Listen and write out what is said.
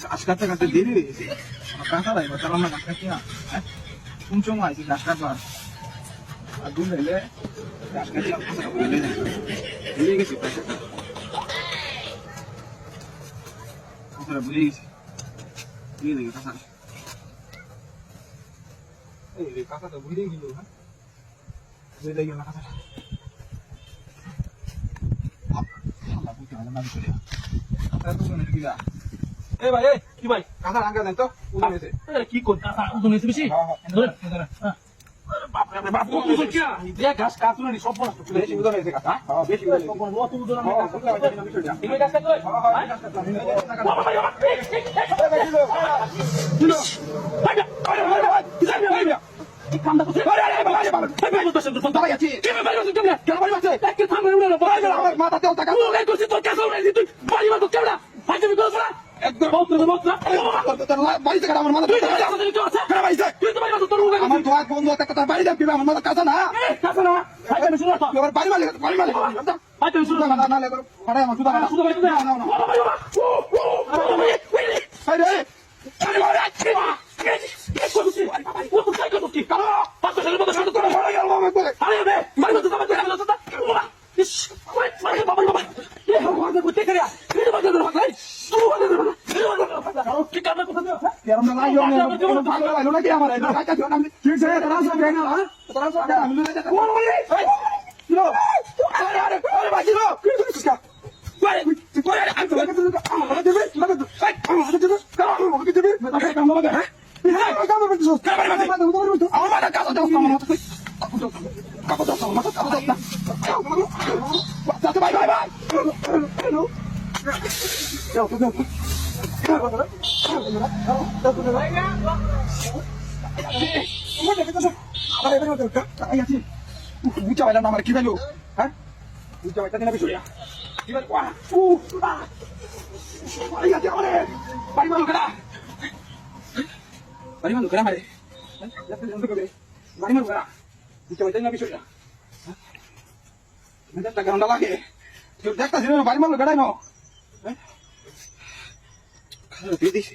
ঘাস কাটতে কাটতে দেরি হয়ে গেছে কাঁচা লাগবে তাহলে আমরা ঘাস কাটছি না কোন সময় আইছি ঘাস কাটবার আর দূর হইলে ঘাস কাটছি ভুলে গেছি ভুলে গেছি দিয়ে দেখি কাঁচা এই কাঁচাটা ভুলে গেল হ্যাঁ ভুলে গেল কাঁচাটা এ ভাই এই কি ভাই কাঁচা রাঙ্গা দেন তো উদন হয়েছে কি কর কাঁচা ওজন হয়েছে বেশি ধরেন বাপ রে বাপ কত ওজন কি দেখ ঘাস কাটুনি সব নষ্ট করে বেশি উদন হয়েছে কাঁচা বেশি উদন হয়েছে কত ওজন আমি এই ঘাস কাটলে বাবা ভাই কি কামটা করছে আরে আরে বাবা বাবা ভাই বলতেছেন তো দাঁড়াই আছি কি ভাই বলছেন কেমন কেন বাড়ি মারছে এক থামলে উড়ানো ভাই আমার মাথাতেও টাকা উড়াই করছিস তোর কাছে উড়াই তুই বাড়ি মারতো কেমন ভাই তুমি করছ না একদম বলতে বাড়ি থেকে আমার মাথা তুই তো কাছে দিতে আছে কেন ভাই তুই তো ভাই মারতো তোর উড়াই আমার তো এক বন্ধু একটা বাড়ি যাবি আমার মাথা কাঁচা না কাছে না ভাই তুমি শুনো তো এবার বাড়ি মালিক ভাই তুমি শুনো না না এবার পড়াই আমার সুদা শুনো ভাই তুমি না বাবা ভাই বাবা আরে আরে বাবা কি করছিস ও তো সাইকেল তো কি কালো পাঁচটা ছেলে মতো সাথে তোরা বড় গেল বাবা করে আরে বে বাড়ি মতো তোমার করে গেল তো ইস ওই বাবা বাবা এ হাওয়া করতে করে এই বাবা ধরে ভাই কি কামনা কথা দিও এরম না লাগে আমি ভালো লাগলো নাকি আমার এটা কাকা জন আমি ঠিক আছে তারা সব দেনা হ্যাঁ তারা সব আমি লয়ে যেতে কোন বলি কিলো আরে আরে আরে বাজিলো কি করছিস কা আরে আরে আমি তো আমার দেবে আমার দেবে আমার দেবে আমার দেবে হ্যাঁ আমার মাথা কাঁচা দাও আমার মাথা কাঁচা দাও আমার মাথা কাঁচা দাও বাই বাই বাই বুঝা পাইলাম না আমার কি পেলো হ্যাঁ বুঝা পাইতে দিন বিষয় বাড়ি মানুষ কেনা বাড়ি মানুষ কেনা মারে বাড়ি মানুষ কেনা বুঝা পাইতে দিন বিষয়টা টাকা ঘন্টা লাগে কেউ দেখতেছি না বাড়ি মানুষ কেনাই না খাওয়া দিয়ে দিস